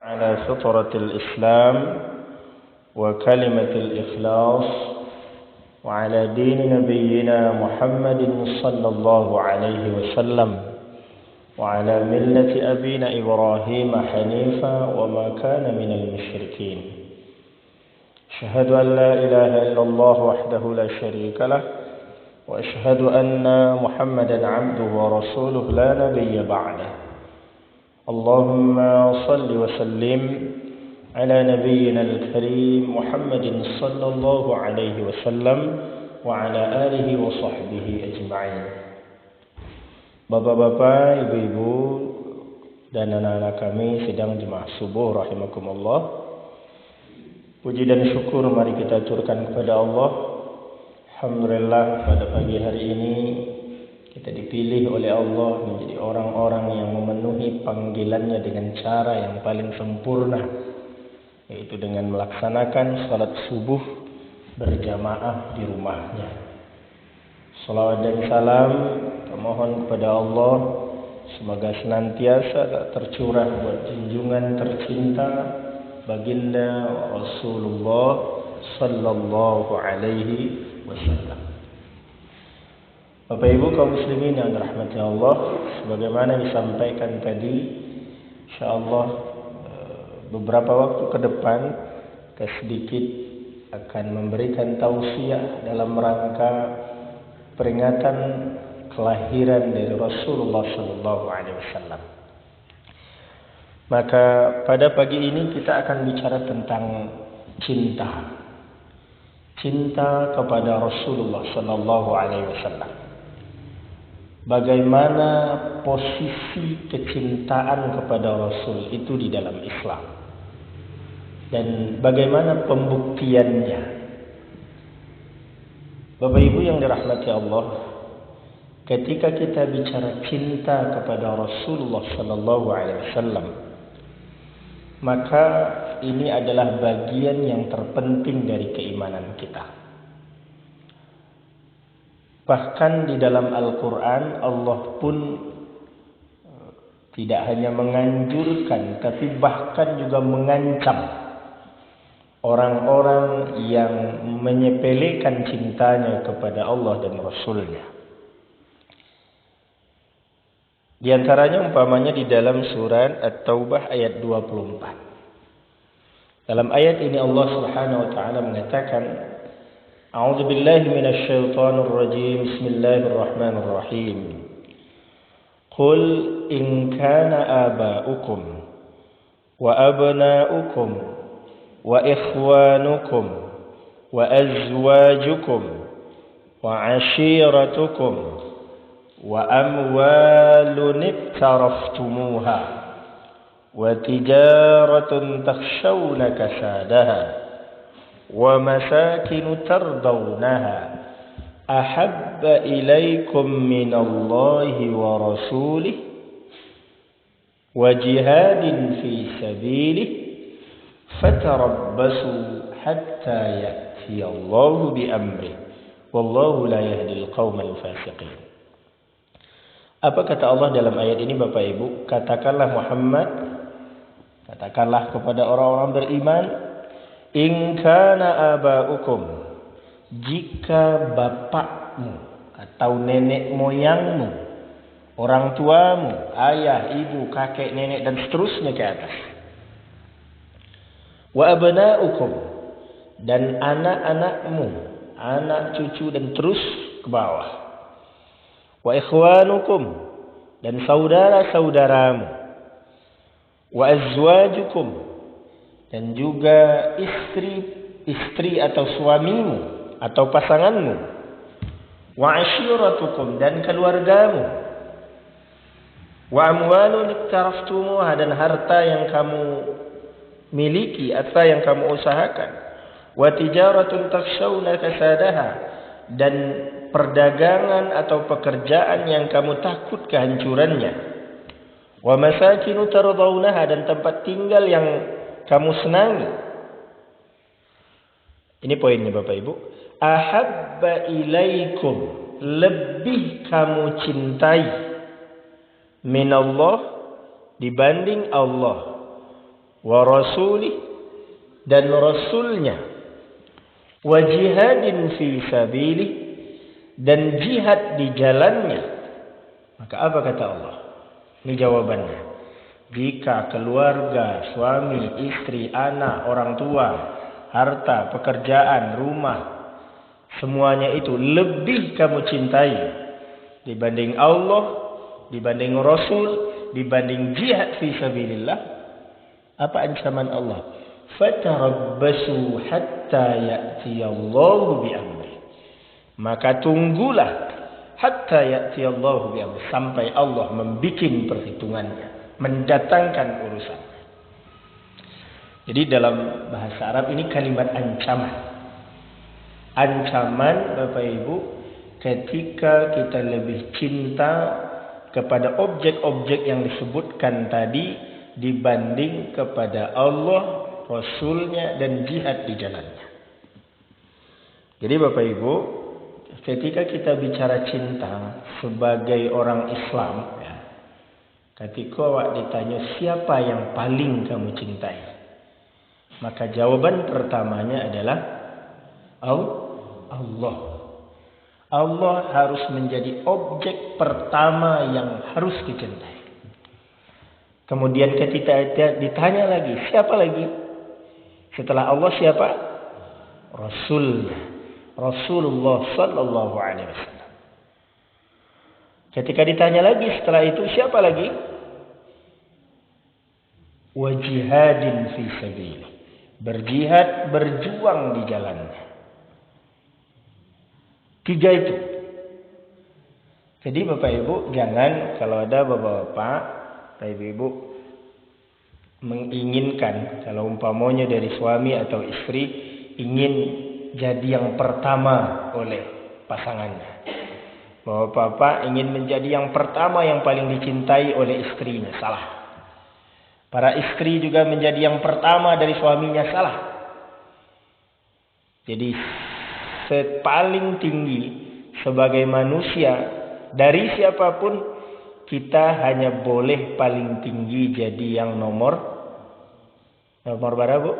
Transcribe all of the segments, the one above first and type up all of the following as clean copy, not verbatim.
على فطرة الإسلام وكلمة الإخلاص وعلى دين نبينا محمد صلى الله عليه وسلم وعلى ملة أبينا إبراهيم حنيفا وما كان من المشركين. أشهد أن لا إله إلا الله وحده لا شريك له وأشهد أن محمدا عبده ورسوله لا نبي بعده. اللهم صل وسلم على نبينا الكريم محمد صلى الله عليه وسلم وعلى آله وصحبه أجمعين. Bapak-bapak, ibu-ibu, dan anak-anak kami sedang jemaah subuh rahimakumullah. Puji dan syukur mari kita aturkan kepada Allah. Alhamdulillah pada pagi hari ini kita dipilih oleh Allah menjadi orang-orang yang memenuhi panggilannya dengan cara yang paling sempurna, yaitu dengan melaksanakan salat subuh berjamaah di rumahnya. Salawat dan salam mohon kepada Allah semoga senantiasa tercurah buat junjungan tercinta baginda Rasulullah sallallahu alaihi wasallam. Bapak Ibu kaum muslimin yang dirahmati Allah, sebagaimana disampaikan tadi, insyaallah beberapa waktu ke depan kita sedikit akan memberikan tausiah dalam rangka peringatan kelahiran dari Rasulullah sallallahu alaihi wasallam. Maka pada pagi ini kita akan bicara tentang cinta. Cinta kepada Rasulullah sallallahu alaihi wasallam. Bagaimana posisi kecintaan kepada Rasul itu di dalam Islam. Dan bagaimana pembuktiannya. Bapak Ibu yang dirahmati Allah, ketika kita bicara cinta kepada Rasulullah sallallahu alaihi wasallam, maka ini adalah bagian yang terpenting dari keimanan kita. Bahkan di dalam Al-Quran Allah pun tidak hanya menganjurkan, tapi bahkan juga mengancam orang-orang yang menyepelekan cintanya kepada Allah dan Rasulnya. Di antaranya umpamanya di dalam surat At-Taubah ayat 24. Dalam ayat ini Allah Subhanahu wa taala mengatakan, A'udzu billahi minasy syaithanir rajim. Bismillahirrahmanirrahim. Qul in kana aba'ukum wa abna'ukum wa ikhwanukum wa azwajukum wa 'ashiratukum wa amwalun iqtaraftumuha wa tijaratun takhshawna kasadaha wa masakin tardawnaha ahabba ilaykum minallahi wa rasulih wa jihadin fi sabilih fatarabbasu hatta ya'tiyallahu bi amrih wallahu la yahdil qaumal fasiqin. Apa kata Allah dalam ayat ini Bapak Ibu? Katakanlah Muhammad, katakanlah kepada orang-orang beriman, in kana aba'ukum, jika bapakmu atau nenek moyangmu, orang tuamu, ayah, ibu, kakek, nenek dan seterusnya ke atas. Wa abna'ukum, dan anak-anakmu, anak cucu dan terus ke bawah. Wa ikhwanukum, dan saudara-saudaramu. Wa azwajukum, dan juga istri atau suamimu atau pasanganmu. Wa ashiratukum, dan keluargamu. Wa amwalun iqtaraftumuha, dan harta yang kamu miliki atau yang kamu usahakan. Wa tijaratun takhshawna kasadaha, dan perdagangan atau pekerjaan yang kamu takut kehancurannya. Wa masakinu tardawnaha, dan tempat tinggal yang kamu senangi. Ini poinnya Bapak Ibu. Ahabba ilaikum, lebih kamu cintai, minallah, dibanding Allah, wa rasulih, dan rasulnya, wa jihadin fi sabilih, dan jihad di jalannya. Maka apa kata Allah? Ini jawabannya. Jika keluarga, suami, istri, anak, orang tua, harta, pekerjaan, rumah, semuanya itu lebih kamu cintai dibanding Allah, dibanding Rasul, dibanding jihad fi sabilillah, apa ancaman Allah? Fatarabbasu hatta ya'tiyallahu bi'amri. Maka tunggulah hatta ya'tiyallahu bi'amri, sampai Allah membikin perhitungannya, mendatangkan urusan. Jadi dalam bahasa Arab ini kalimat ancaman. Ancaman Bapak Ibu ketika kita lebih cinta kepada objek-objek yang disebutkan tadi dibanding kepada Allah, Rasulnya, dan jihad di jalannya. Jadi Bapak Ibu, ketika kita bicara cinta sebagai orang Islam, ya, ketika awak ditanya siapa yang paling kamu cintai, maka jawaban pertamanya adalah Allah. Allah harus menjadi objek pertama yang harus dicintai. Kemudian ketika ditanya lagi, siapa lagi? Setelah Allah siapa? Rasulullah sallallahu alaihi wasallam. Ketika ditanya lagi setelah itu, siapa lagi? Wa jihadin fi sabilillah. Berjihad, berjuang di jalannya. 3 itu. Jadi Bapak Ibu, jangan kalau ada bapak-bapak, ibu-ibu menginginkan, kalau umpamanya dari suami atau istri ingin jadi yang pertama oleh pasangannya. Bapak-bapak ingin menjadi yang pertama yang paling dicintai oleh istrinya. Salah. Para istri juga menjadi yang pertama dari suaminya. Salah. Jadi paling tinggi sebagai manusia dari siapapun, kita hanya boleh paling tinggi jadi yang nomor berapa, Bu?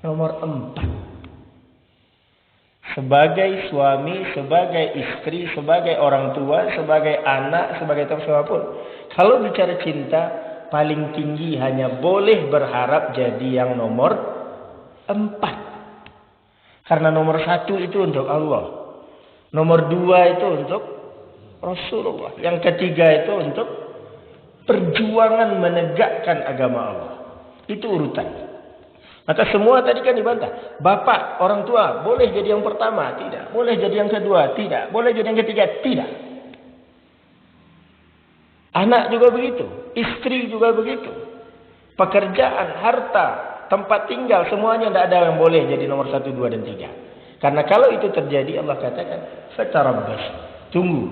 Nomor 4. Sebagai suami, sebagai istri, sebagai orang tua, sebagai anak, sebagai siapapun. Kalau bicara cinta, paling tinggi hanya boleh berharap jadi yang nomor 4. Karena nomor 1 itu untuk Allah. Nomor 2 itu untuk Rasulullah. Yang ketiga itu untuk perjuangan menegakkan agama Allah. Itu urutan. Maka semua tadi kan dibantah. Bapak, orang tua, boleh jadi yang pertama? Tidak. Boleh jadi yang kedua? Tidak. Boleh jadi yang ketiga? Tidak. Anak juga begitu. Istri juga begitu. Pekerjaan, harta, tempat tinggal, semuanya tidak ada yang boleh jadi nomor 1, 2, dan 3. Karena kalau itu terjadi, Allah katakan, fatarabbas, tunggu,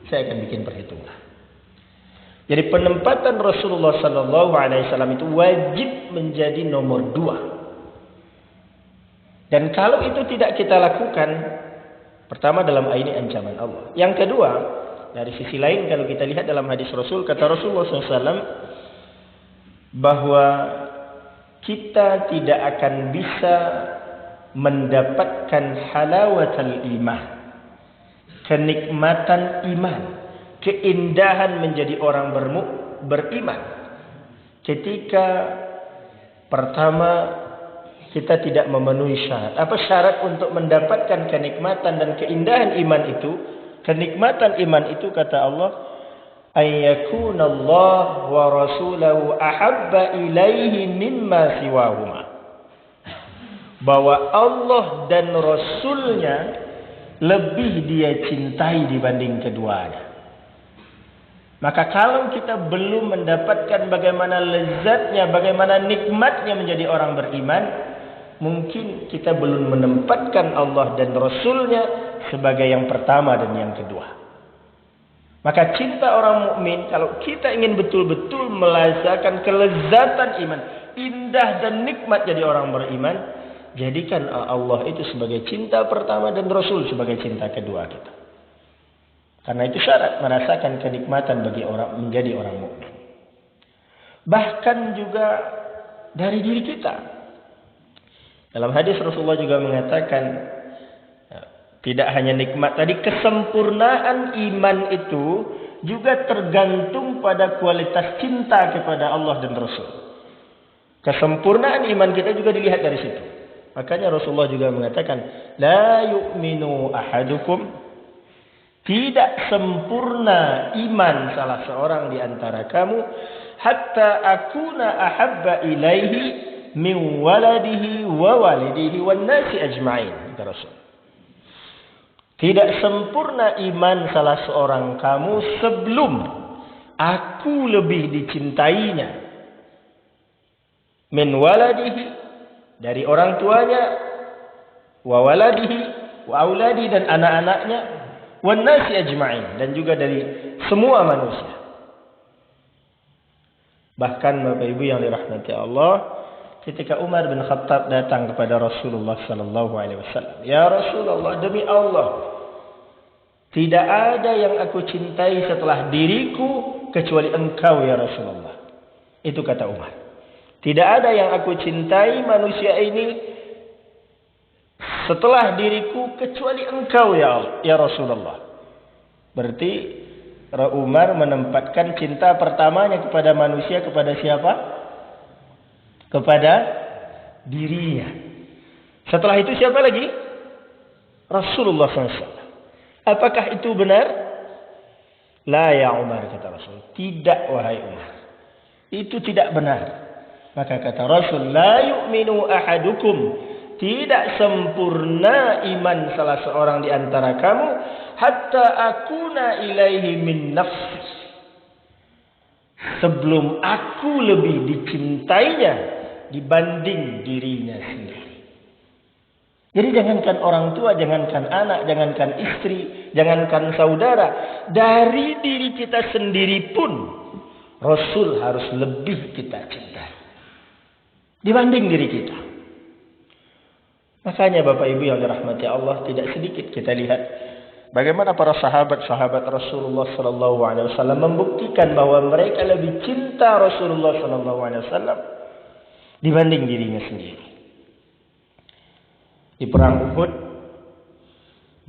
saya akan bikin perhitungan. Jadi penempatan Rasulullah sallallahu alaihi wasallam itu wajib menjadi nomor 2. Dan kalau itu tidak kita lakukan, pertama dalam ayat ini ancaman Allah. Yang kedua, dari sisi lain kalau kita lihat dalam hadis Rasul, kata Rasulullah SAW bahwa kita tidak akan bisa mendapatkan halawatul iman, kenikmatan iman, keindahan menjadi orang beriman, ketika pertama kita tidak memenuhi syarat. Apa syarat untuk mendapatkan kenikmatan dan keindahan iman itu? Kenikmatan iman itu kata Allah, ayyakunallahu wa rasulahu ahabba ilaihi mimma siwahuma. Bahwa Allah dan Rasulnya lebih dia cintai dibanding keduanya. Maka kalau kita belum mendapatkan bagaimana lezatnya, bagaimana nikmatnya menjadi orang beriman, mungkin kita belum menempatkan Allah dan Rasulnya sebagai yang pertama dan yang kedua. Maka cinta orang mukmin, kalau kita ingin betul-betul merasakan kelezatan iman, indah dan nikmat jadi orang beriman, jadikan Allah itu sebagai cinta pertama dan Rasul sebagai cinta kedua kita. Karena itu syarat merasakan kenikmatan bagi orang menjadi orang mukmin. Bahkan juga dari diri kita. Dalam hadis Rasulullah juga mengatakan, tidak hanya nikmat tadi, kesempurnaan iman itu juga tergantung pada kualitas cinta kepada Allah dan Rasul. Kesempurnaan iman kita juga dilihat dari situ. Makanya Rasulullah juga mengatakan, la yu'minu ahadukum, tidak sempurna iman salah seorang di antara kamu, hatta akuna ahabba ilaihi min waladihi wa walidihi wan nasi ajma'in, kata Rasul. Tidak sempurna iman salah seorang kamu sebelum aku lebih dicintainya min waladihi, dari orang tuanya, wa waladihi, wa auladi, dan anak-anaknya, wan nasi ajma'in, dan juga dari semua manusia. Bahkan Bapak Ibu yang dirahmati Allah, ketika Umar bin Khattab datang kepada Rasulullah sallallahu alaihi wasallam, "Ya Rasulullah, demi Allah, tidak ada yang aku cintai setelah diriku kecuali Engkau ya Rasulullah." Itu kata Umar. Tidak ada yang aku cintai manusia ini setelah diriku kecuali Engkau ya Rasulullah. Berarti Umar menempatkan cinta pertamanya kepada manusia kepada siapa? Kepada dirinya. Setelah itu siapa lagi? Rasulullah SAW. Apakah itu benar? La ya Umar, kata Rasul. Tidak wahai Umar. Itu tidak benar. Maka kata Rasul, la yu'minu ahadukum, tidak sempurna iman salah seorang di antara kamu, hatta akuna ilaihi min nafsi, sebelum aku lebih dicintainya dibanding dirinya sendiri. Jadi jangankan orang tua, jangankan anak, jangankan istri, jangankan saudara, dari diri kita sendiri pun Rasul harus lebih kita cintai dibanding diri kita. Makanya Bapak Ibu yang dirahmati Allah, tidak sedikit kita lihat bagaimana para sahabat-sahabat Rasulullah sallallahu alaihi wasallam membuktikan bahwa mereka lebih cinta Rasulullah sallallahu alaihi wasallam dibanding dirinya sendiri. Di perang Uhud,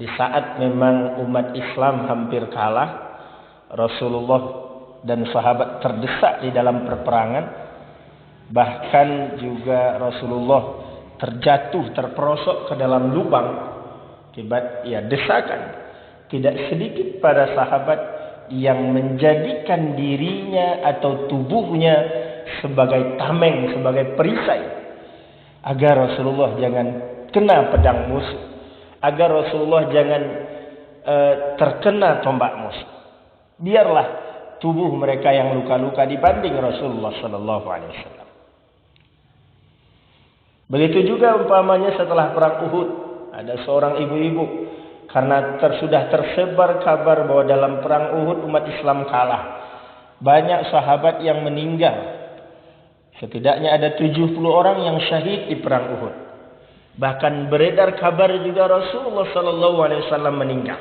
di saat memang umat Islam hampir kalah, Rasulullah dan sahabat terdesak di dalam perperangan. Bahkan juga Rasulullah terjatuh, terperosok ke dalam lubang akibat desakan. Tidak sedikit para sahabat yang menjadikan dirinya atau tubuhnya sebagai tameng, sebagai perisai, agar Rasulullah jangan kena pedang musuh, agar Rasulullah jangan terkena tombak musuh. Biarlah tubuh mereka yang luka-luka dibanding Rasulullah sallallahu alaihi wasallam. Begitu juga umpamanya setelah perang Uhud, ada seorang ibu-ibu, karena sudah tersebar kabar bahwa dalam perang Uhud umat Islam kalah. Banyak sahabat yang meninggal. Setidaknya ada 70 orang yang syahid di perang Uhud. Bahkan beredar kabar juga Rasulullah sallallahu alaihi wasallam meninggal.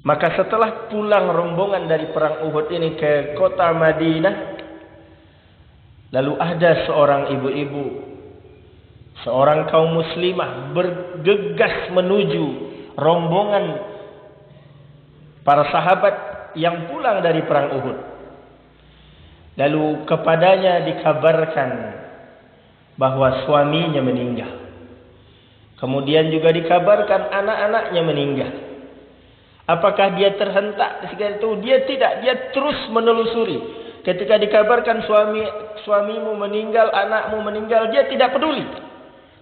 Maka setelah pulang rombongan dari perang Uhud ini ke kota Madinah, lalu ada seorang ibu-ibu, seorang kaum muslimah bergegas menuju rombongan para sahabat yang pulang dari perang Uhud. Lalu kepadanya dikabarkan bahwa suaminya meninggal. Kemudian juga dikabarkan anak-anaknya meninggal. Apakah dia terhentak ketika itu? Dia tidak, dia terus menelusuri. Ketika dikabarkan suamimu meninggal, anakmu meninggal, dia tidak peduli.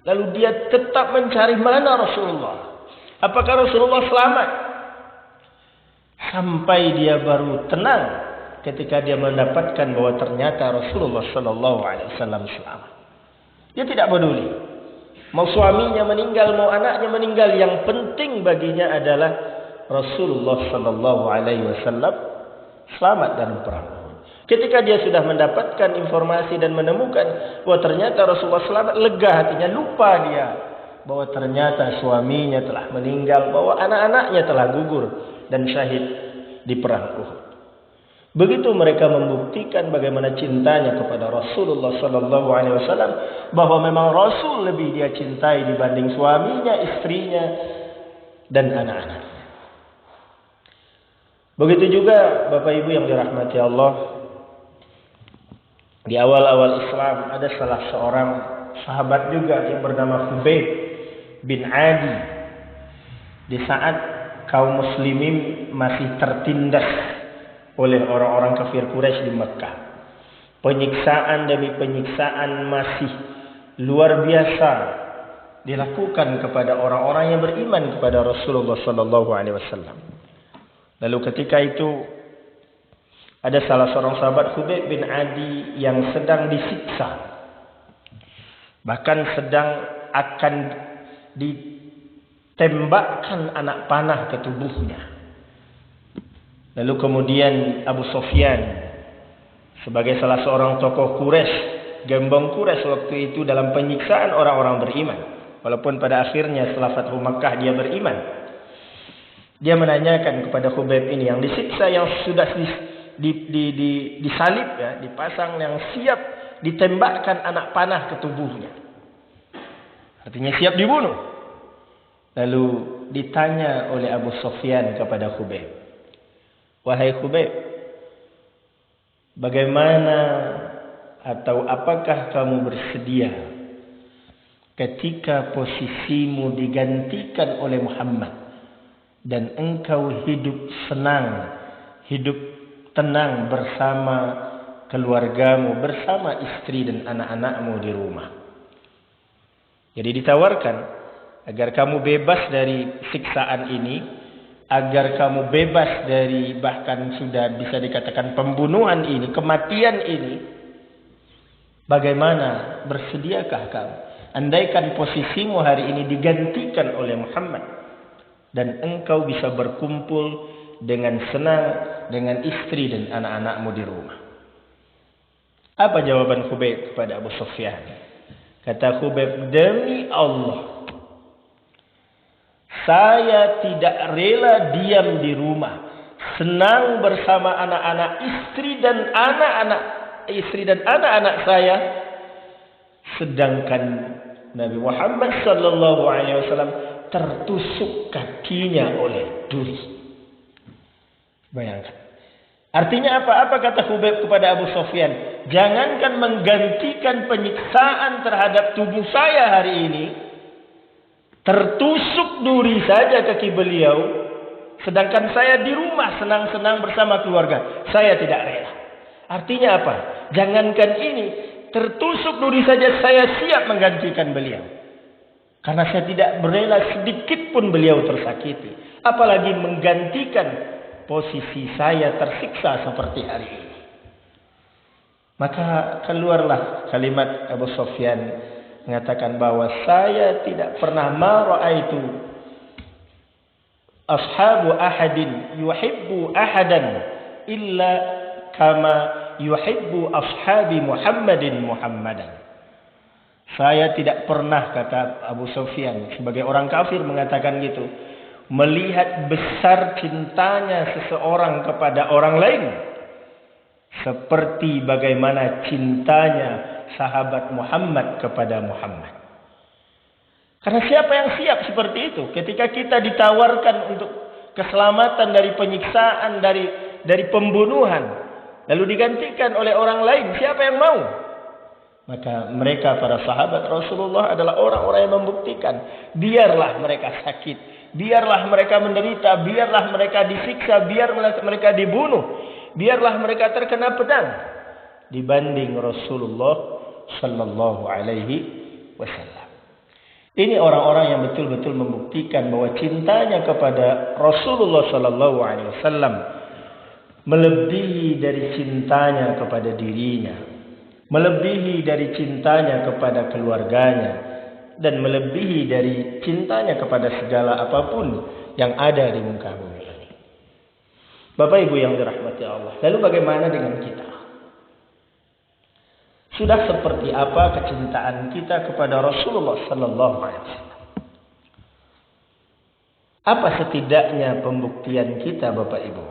Lalu dia tetap mencari mana Rasulullah. Apakah Rasulullah selamat? Sampai dia baru tenang ketika dia mendapatkan bahwa ternyata Rasulullah sallallahu alaihi wasallam selamat. Dia tidak peduli. Mau suaminya meninggal, mau anaknya meninggal, yang penting baginya adalah Rasulullah sallallahu alaihi wasallam selamat dalam perang. Ketika dia sudah mendapatkan informasi dan menemukan bahwa ternyata Rasulullah selamat, lega hatinya, lupa dia bahwa ternyata suaminya telah meninggal, bahwa anak-anaknya telah gugur dan syahid di perang Uhud. Begitu mereka membuktikan bagaimana cintanya kepada Rasulullah sallallahu alaihi wasallam, bahwa memang Rasul lebih dia cintai dibanding suaminya, istrinya, dan anak-anaknya. Begitu juga Bapak Ibu yang dirahmati Allah, di awal-awal Islam ada salah seorang sahabat juga yang bernama Khubayb bin Adi. Di saat kaum muslimin masih tertindas oleh orang-orang kafir Quraisy di Mekah, penyiksaan demi penyiksaan masih luar biasa dilakukan kepada orang-orang yang beriman kepada Rasulullah sallallahu alaihi wasallam. Lalu ketika itu ada salah seorang sahabat Khubayb bin Adi yang sedang disiksa, bahkan sedang akan ditembakkan anak panah ke tubuhnya. Lalu kemudian Abu Sufyan sebagai salah seorang tokoh Quraisy, gembong Quraisy waktu itu dalam penyiksaan orang-orang beriman, walaupun pada akhirnya setelah Fathu Makkah dia beriman. Dia menanyakan kepada Khubayb ini yang disiksa, yang sudah disalib ya, dipasang, yang siap ditembakkan anak panah ke tubuhnya. Artinya siap dibunuh. Lalu ditanya oleh Abu Sufyan kepada Khubayb, "Wahai Khubayb, bagaimana atau apakah kamu bersedia ketika posisimu digantikan oleh Muhammad dan engkau hidup senang, hidup tenang bersama keluargamu, bersama istri dan anak-anakmu di rumah?" Jadi ditawarkan agar kamu bebas dari siksaan ini, agar kamu bebas dari bahkan sudah bisa dikatakan pembunuhan ini, kematian ini. Bagaimana, bersediakah kamu? Andaikan posisimu hari ini digantikan oleh Muhammad dan engkau bisa berkumpul dengan senang dengan istri dan anak-anakmu di rumah. Apa jawaban Khubayb kepada Abu Sufyan? Kata Khubayb, "Demi Allah, saya tidak rela diam di rumah, senang bersama anak-anak istri dan anak-anak saya, sedangkan Nabi Muhammad sallallahu alaihi wasallam tertusuk kakinya oleh duri." Bayangkan. Artinya apa? Apa kata Khubayb kepada Abu Sufyan? Jangankan menggantikan penyiksaan terhadap tubuh saya hari ini, tertusuk duri saja kaki beliau, sedangkan saya di rumah senang-senang bersama keluarga, saya tidak rela. Artinya apa? Jangankan ini, tertusuk duri saja saya siap menggantikan beliau, karena saya tidak rela sedikit pun beliau tersakiti, apalagi menggantikan posisi saya tersiksa seperti hari ini. Maka keluarlah kalimat Abu Sufyan mengatakan bahwa saya tidak pernah mara'aitu ashabu ahadin yuhibbu ahadan illa kama yuhibbu ashabi Muhammadan. Saya tidak pernah, kata Abu Sufyan sebagai orang kafir mengatakan gitu, melihat besar cintanya seseorang kepada orang lain seperti bagaimana cintanya sahabat Muhammad kepada Muhammad. Karena siapa yang siap seperti itu? Ketika kita ditawarkan untuk keselamatan dari penyiksaan, dari pembunuhan, lalu digantikan oleh orang lain, siapa yang mau? Maka mereka para sahabat Rasulullah adalah orang-orang yang membuktikan, biarlah mereka sakit, biarlah mereka menderita, biarlah mereka disiksa, biarlah mereka dibunuh, biarlah mereka terkena pedang, dibanding Rasulullah sallallahu alaihi wasallam. Ini orang-orang yang betul-betul membuktikan bahwa cintanya kepada Rasulullah sallallahu alaihi wasallam melebihi dari cintanya kepada dirinya, melebihi dari cintanya kepada keluarganya, dan melebihi dari cintanya kepada segala apapun yang ada di muka bumi ini. Bapak Ibu yang dirahmati Allah, lalu bagaimana dengan kita? Sudah seperti apa kecintaan kita kepada Rasulullah sallallahu alaihi wasallam? Apa setidaknya pembuktian kita, Bapak Ibu?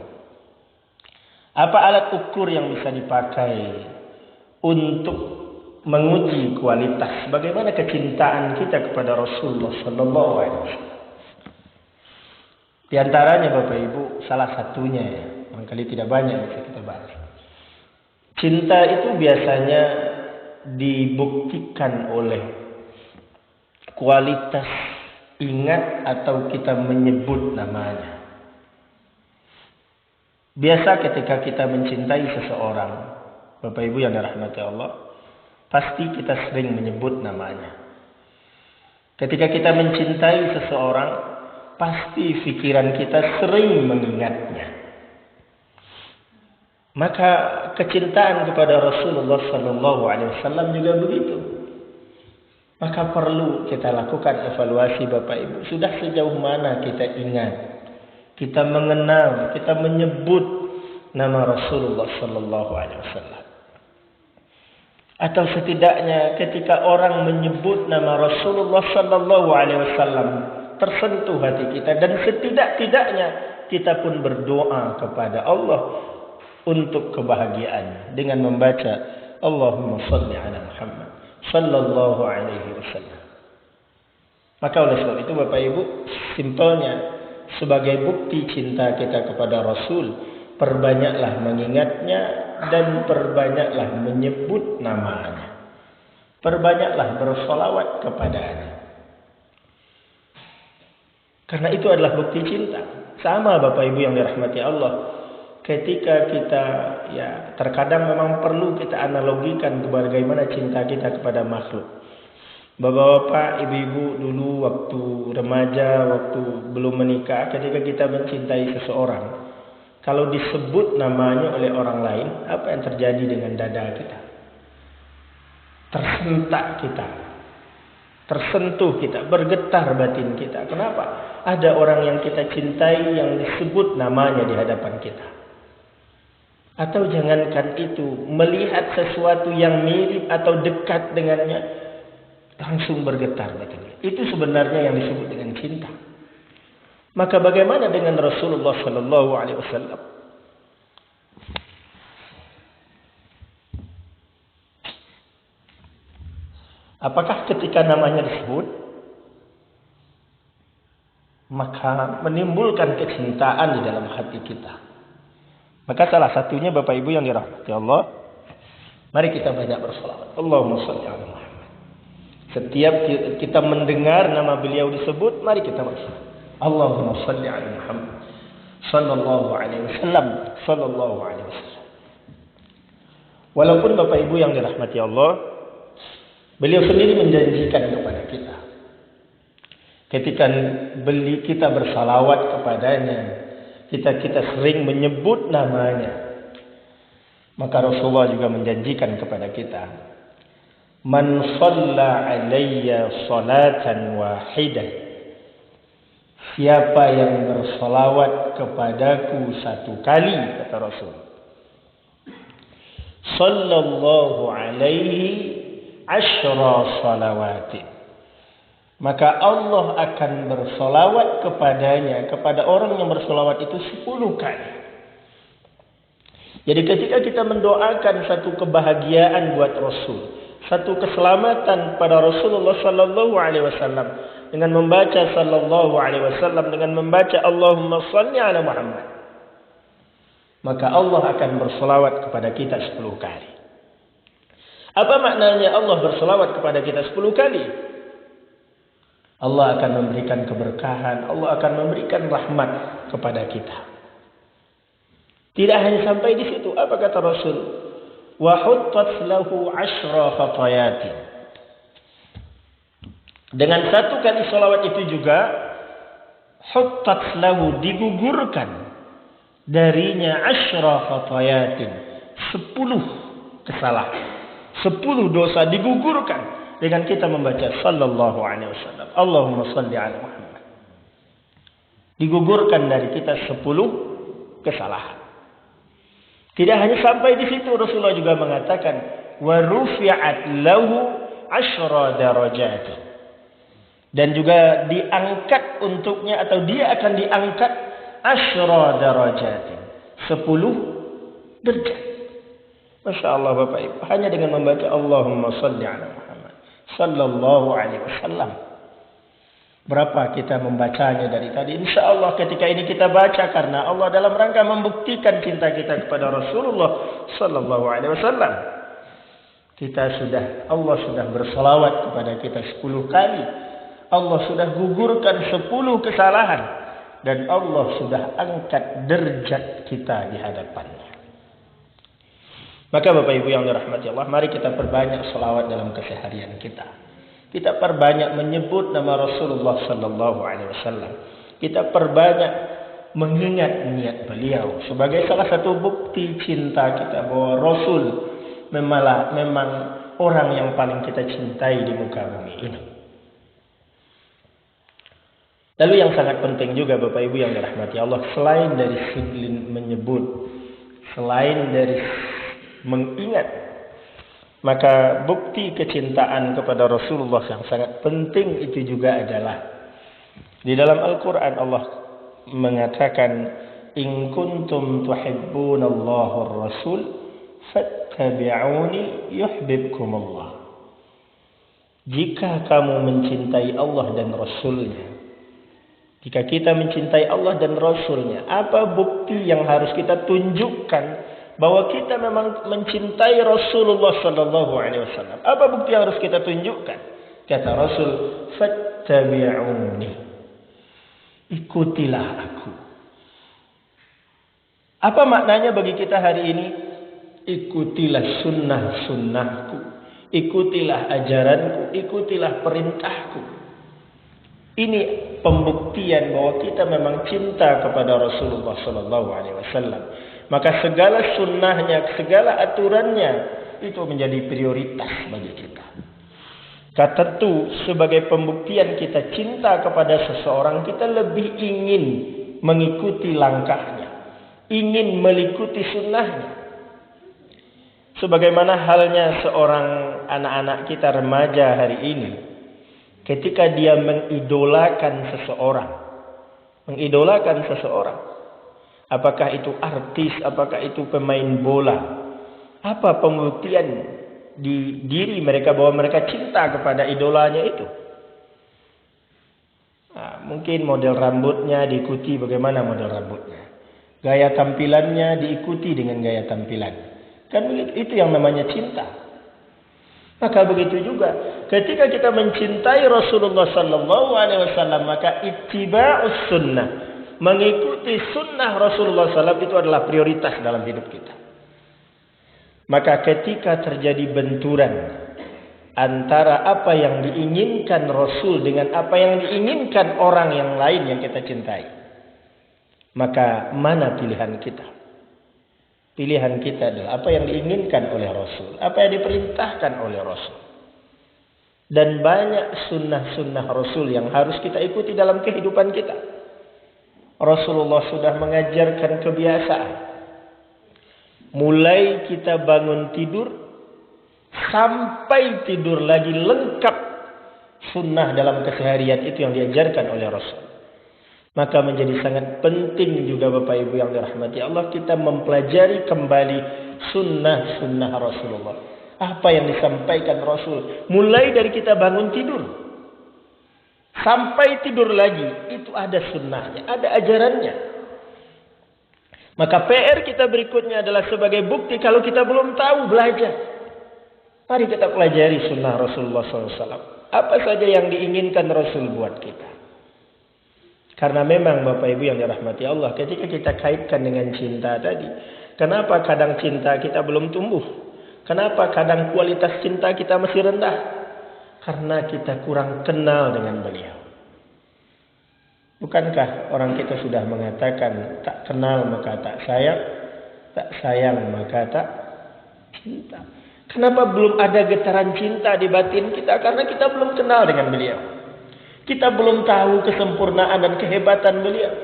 Apa alat ukur yang bisa dipakai untuk menguji kualitas bagaimana kecintaan kita kepada Rasulullah sallallahu alaihi wasallam? Di antaranya Bapak Ibu, salah satunya ya, barangkali tidak banyak bisa kita bahas. Cinta itu biasanya dibuktikan oleh kualitas ingat atau kita menyebut namanya. Biasa ketika kita mencintai seseorang, Bapak Ibu yang dirahmati Allah, pasti kita sering menyebut namanya. Ketika kita mencintai seseorang, pasti pikiran kita sering mengingatnya. Maka kecintaan kepada Rasulullah sallallahu alaihi wasallam juga begitu. Maka perlu kita lakukan evaluasi Bapak Ibu. Sudah sejauh mana kita ingat, kita mengenal, kita menyebut nama Rasulullah sallallahu alaihi wasallam. Atau setidaknya ketika orang menyebut nama Rasulullah sallallahu alaihi wasallam, tersentuh hati kita, dan setidak-tidaknya kita pun berdoa kepada Allah untuk kebahagiaan dengan membaca Allahumma salli ala Muhammad sallallahu alaihi wasallam. Maka oleh sebab itu Bapak Ibu, simpelnya sebagai bukti cinta kita kepada Rasul, perbanyaklah mengingatnya dan perbanyaklah menyebut namanya. Perbanyaklah bersolawat kepadanya. Karena itu adalah bukti cinta. Sama Bapak Ibu yang dirahmati Allah. Ketika kita terkadang memang perlu kita analogikan bagaimana cinta kita kepada makhluk. Bapak-bapak, ibu-ibu dulu waktu remaja, waktu belum menikah, ketika kita mencintai seseorang, kalau disebut namanya oleh orang lain, apa yang terjadi dengan dada kita? Tersentak kita. Tersentuh kita, bergetar batin kita. Kenapa? Ada orang yang kita cintai yang disebut namanya di hadapan kita. Atau jangankan itu, melihat sesuatu yang mirip atau dekat dengannya, langsung bergetar batin. Itu sebenarnya yang disebut dengan cinta. Maka bagaimana dengan Rasulullah sallallahu alaihi wasallam? Apakah ketika namanya disebut, maka menimbulkan kecintaan di dalam hati kita? Maka salah satunya Bapak Ibu yang dirahmati Allah, mari kita banyak bersolawat. Allahumma shalli ala Muhammad. Setiap kita mendengar nama beliau disebut, mari kita bersolawat. Allahumma shalli ala Muhammad sallallahu alaihi wasallam, sallallahu alaihi wasallam. Walaupun Bapak Ibu yang dirahmati Allah, beliau sendiri menjanjikan kepada kita, ketika kita bersalawat kepadanya, kita sering menyebut namanya, maka Rasulullah juga menjanjikan kepada kita, man shalla alayya salatan wahidah, siapa yang bersalawat kepadaku satu kali, kata Rasul, sallallahu alaihi asyra salawati, maka Allah akan bersolawat kepadanya, kepada orang yang bersolawat itu 10 kali. Jadi ketika kita mendoakan satu kebahagiaan buat Rasul, satu keselamatan pada Rasulullah sallallahu alaihi wasallam dengan membaca sallallahu alaihi wasallam, dengan membaca Allahumma shalli ala Muhammad, maka Allah akan bersolawat kepada kita 10 kali. Apa maknanya Allah bersolawat kepada kita 10 kali? Allah akan memberikan keberkahan, Allah akan memberikan rahmat kepada kita. Tidak hanya sampai di situ. Apa kata Rasul? Wa huttat lahu 10 khatayatin. Dengan satu kali salawat itu juga, huttat lahu, digugurkan darinya 10 khatayatin, 10 kesalahan, 10 dosa digugurkan dengan kita membaca sallallahu alaihi wasallam, Allahumma shalli ala Muhammad. Digugurkan dari kita 10 kesalahan. Tidak hanya sampai di situ, Rasulullah juga mengatakan wa rufi'at lahu 10 darajat. Dan juga diangkat untuknya, atau dia akan diangkat 10 darajat, 10 derajat. Masya Allah Bapak Ibu, hanya dengan membaca Allahumma salli ala Muhammad sallallahu alaihi wasallam. Berapa kita membacanya dari tadi? Insya Allah ketika ini kita baca karena Allah dalam rangka membuktikan cinta kita kepada Rasulullah sallallahu alaihi wasallam. Allah sudah bersalawat kepada kita 10 kali. Allah sudah gugurkan 10 kesalahan. Dan Allah sudah angkat derajat kita di hadapannya. Maka Bapak Ibu yang dirahmati Allah, mari kita perbanyak salawat dalam keseharian kita. Kita perbanyak menyebut nama Rasulullah sallallahu alaihi wasallam. Kita perbanyak mengingat niat beliau sebagai salah satu bukti cinta kita bahwa Rasul memang orang yang paling kita cintai di muka bumi ini. Lalu yang sangat penting juga Bapak Ibu yang dirahmati Allah, selain dari siklin menyebut, selain dari mengingat, maka bukti kecintaan kepada Rasulullah yang sangat penting itu juga adalah di dalam Al-Quran Allah mengatakan, in kuntum tuhibbunallaha ar-rasul fattabi'uni yuhibbukum Allah. Jika kamu mencintai Allah dan Rasulnya, jika kita mencintai Allah dan Rasulnya, apa bukti yang harus kita tunjukkan bahwa kita memang mencintai Rasulullah sallallahu alaihi wasallam? Apa bukti yang harus kita tunjukkan? Kata Rasul, fattabi'uni. Ikutilah aku. Apa maknanya bagi kita hari ini? Ikutilah sunnah-sunnahku. Ikutilah ajaranku. Ikutilah perintahku. Ini pembuktian bahwa kita memang cinta kepada Rasulullah sallallahu alaihi wasallam. Maka segala sunnahnya, segala aturannya itu menjadi prioritas bagi kita. Tentu sebagai pembuktian kita cinta kepada seseorang, kita lebih ingin mengikuti langkahnya, ingin mengikuti sunnahnya. Sebagaimana halnya seorang anak-anak kita remaja hari ini, ketika dia mengidolakan seseorang, apakah itu artis, apakah itu pemain bola, apa pembuktian di diri mereka bahwa mereka cinta kepada idolanya itu? Nah, mungkin model rambutnya diikuti bagaimana model rambutnya, gaya tampilannya diikuti dengan gaya tampilan. Kan itu yang namanya cinta. Maka begitu juga ketika kita mencintai Rasulullah sallallahu alaihi wasallam, maka ittiba'us sunnah, mengikuti sunnah Rasulullah SAW itu adalah prioritas dalam hidup kita. Maka ketika terjadi benturan antara apa yang diinginkan Rasul dengan apa yang diinginkan orang yang lain yang kita cintai, maka mana pilihan kita? Pilihan kita adalah apa yang diinginkan oleh Rasul, apa yang diperintahkan oleh Rasul. Dan banyak sunnah-sunnah Rasul yang harus kita ikuti dalam kehidupan kita. Rasulullah sudah mengajarkan kebiasaan. Mulai kita bangun tidur sampai tidur lagi lengkap sunnah dalam keseharian itu yang diajarkan oleh Rasul. Maka menjadi sangat penting juga Bapak Ibu yang dirahmati Allah, kita mempelajari kembali sunnah-sunnah Rasulullah. Apa yang disampaikan Rasul. Mulai dari kita bangun tidur sampai tidur lagi, itu ada sunnahnya, ada ajarannya. Maka PR kita berikutnya adalah sebagai bukti kalau kita belum tahu, belajar. Mari kita pelajari sunnah Rasulullah SAW. Apa saja yang diinginkan Rasul buat kita. Karena memang Bapak Ibu yang dirahmati Allah, ketika kita kaitkan dengan cinta tadi, kenapa kadang cinta kita belum tumbuh? Kenapa kadang kualitas cinta kita masih rendah? Karena kita kurang kenal dengan beliau. Bukankah orang kita sudah mengatakan tak kenal maka tak sayang maka tak cinta? Kenapa belum ada getaran cinta di batin kita? Karena kita belum kenal dengan beliau. Kita belum tahu kesempurnaan dan kehebatan beliau.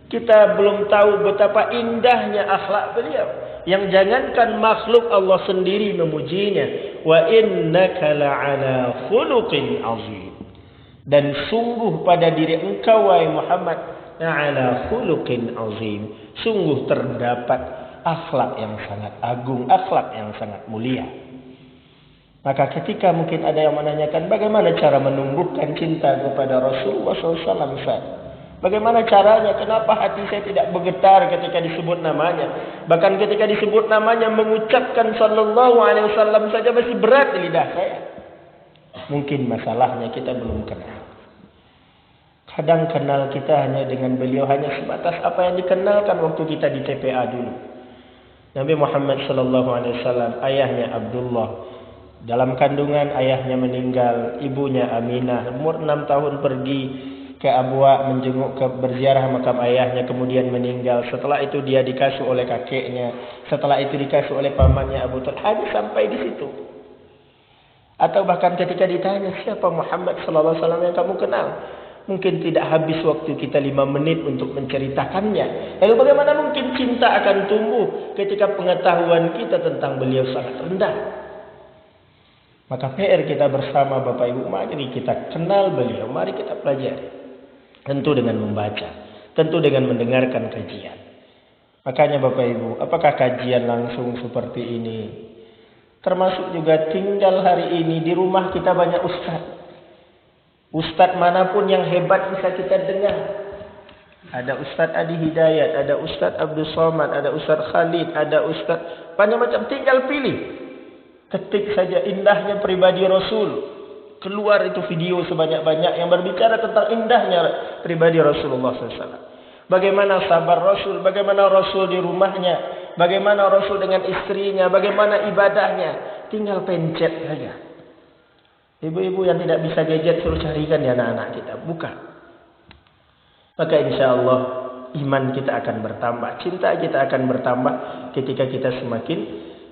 Kita belum tahu betapa indahnya akhlak beliau. Yang jangankan makhluk, Allah sendiri memujinya. Wa innaka la'ala khuluqin azim. Dan sungguh pada diri engkau wahai Muhammad la'ala khuluqin azim. Sungguh terdapat akhlak yang sangat agung, akhlak yang sangat mulia. Maka ketika mungkin ada yang menanyakan bagaimana cara menumbuhkan cinta kepada Rasulullah SAW, bagaimana caranya, kenapa hati saya tidak bergetar ketika disebut namanya, bahkan ketika disebut namanya mengucapkan sallallahu alaihi wasallam saja masih berat di lidah saya. Mungkin masalahnya kita belum kenal. Kadang kenal kita hanya dengan beliau hanya sebatas apa yang dikenalkan waktu kita di TPA dulu. Nabi Muhammad SAW, ayahnya Abdullah, dalam kandungan ayahnya meninggal, ibunya Aminah, umur 6 tahun pergi ke Abwa menjenguk, berziarah makam ayahnya, kemudian meninggal. Setelah itu dia dikasuh oleh kakeknya, setelah itu dikasuh oleh pamannya Abu Talib. Hanya sampai di situ. Atau bahkan ketika ditanya siapa Muhammad SAW yang kamu kenal, mungkin tidak habis waktu kita 5 menit untuk menceritakannya. Lalu bagaimana mungkin cinta akan tumbuh ketika pengetahuan kita tentang beliau sangat rendah? Maka PR kita bersama Bapak Ibu, mari kita kenal beliau, mari kita pelajari. Tentu dengan membaca, tentu dengan mendengarkan kajian. Makanya Bapak Ibu, apakah kajian langsung seperti ini? Termasuk juga tinggal hari ini di rumah kita banyak ustaz. Ustaz manapun yang hebat bisa kita dengar. Ada Ustaz Adi Hidayat, ada Ustaz Abdul Somad, ada Ustaz Khalid, ada Ustaz banyak macam, tinggal pilih. Ketik saja indahnya pribadi Rasul. Keluar itu video sebanyak-banyak yang berbicara tentang indahnya pribadi Rasulullah SAW. Bagaimana sabar Rasul, bagaimana Rasul di rumahnya, bagaimana Rasul dengan istrinya, bagaimana ibadahnya. Tinggal pencet saja. Ibu-ibu yang tidak bisa gadget suruh carikan di anak-anak kita. Buka. Maka insya Allah iman kita akan bertambah. Cinta kita akan bertambah ketika kita semakin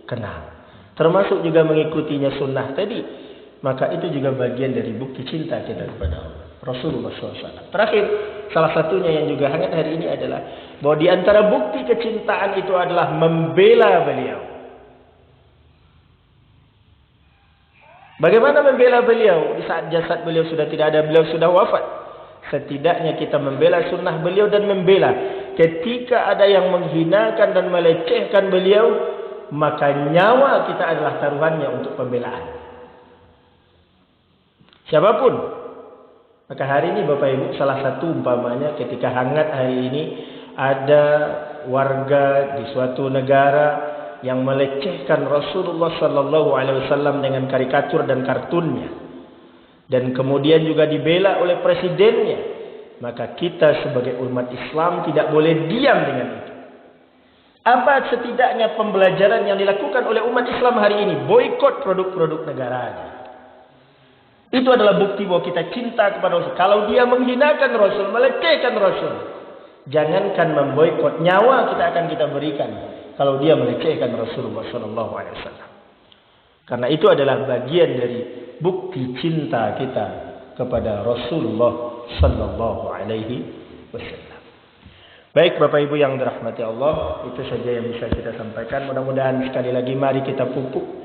kenal. Termasuk juga mengikutinya sunnah tadi. Maka itu juga bagian dari bukti cinta kita kepada Allah. Rasulullah SAW. Terakhir, salah satunya yang juga hangat hari ini adalah bahwa di antara bukti kecintaan itu adalah membela beliau. Bagaimana membela beliau di saat jasad beliau sudah tidak ada, beliau sudah wafat? Setidaknya kita membela sunnah beliau dan membela ketika ada yang menghinakan dan melecehkan beliau, maka nyawa kita adalah taruhannya untuk pembelaan. Siapapun. Maka hari ini Bapak Ibu, salah satu umpamanya ketika hangat hari ini ada warga di suatu negara yang melecehkan Rasulullah sallallahu alaihi wasallam dengan karikatur dan kartunnya, dan kemudian juga dibela oleh presidennya, maka kita sebagai umat Islam tidak boleh diam dengan itu. Apa setidaknya pembelajaran yang dilakukan oleh umat Islam hari ini? Boikot produk-produk negaranya. Itu adalah bukti bahwa kita cinta kepada Rasul. Kalau dia menghinakan Rasul, melecehkan Rasul, jangankan memboikot, nyawa kita berikan kalau dia melecehkan Rasulullah SAW. Karena itu adalah bagian dari bukti cinta kita kepada Rasulullah SAW. Baik Bapak Ibu yang dirahmati Allah, itu saja yang bisa kita sampaikan. Mudah-mudahan sekali lagi mari kita pupuk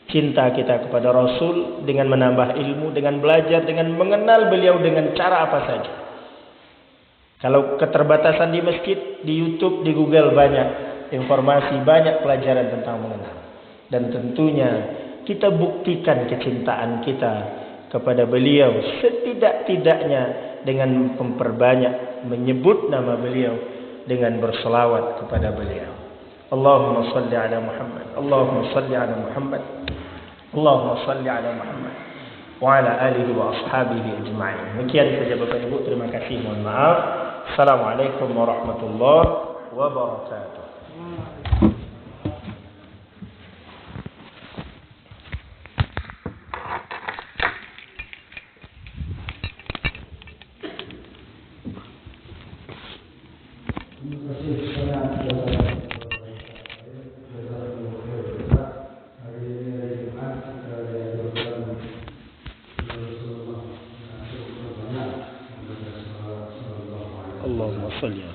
cinta kita kepada Rasul dengan menambah ilmu, dengan belajar, dengan mengenal beliau dengan cara apa saja. Kalau keterbatasan di masjid, di YouTube, di Google banyak informasi, banyak pelajaran tentang mengenal. Dan tentunya kita buktikan kecintaan kita kepada beliau setidak-tidaknya dengan memperbanyak menyebut nama beliau dengan berselawat kepada beliau. Allahumma salli ala Muhammad, Allahumma salli ala Muhammad, Allahumma salli ala Muhammad wa ala alihi wa ashabihi ajma'in. Demikian saja Bapak Ibu, terima kasih, mohon maaf. Assalamualaikum warahmatullahi wabarakatuh. Allahumma salli ala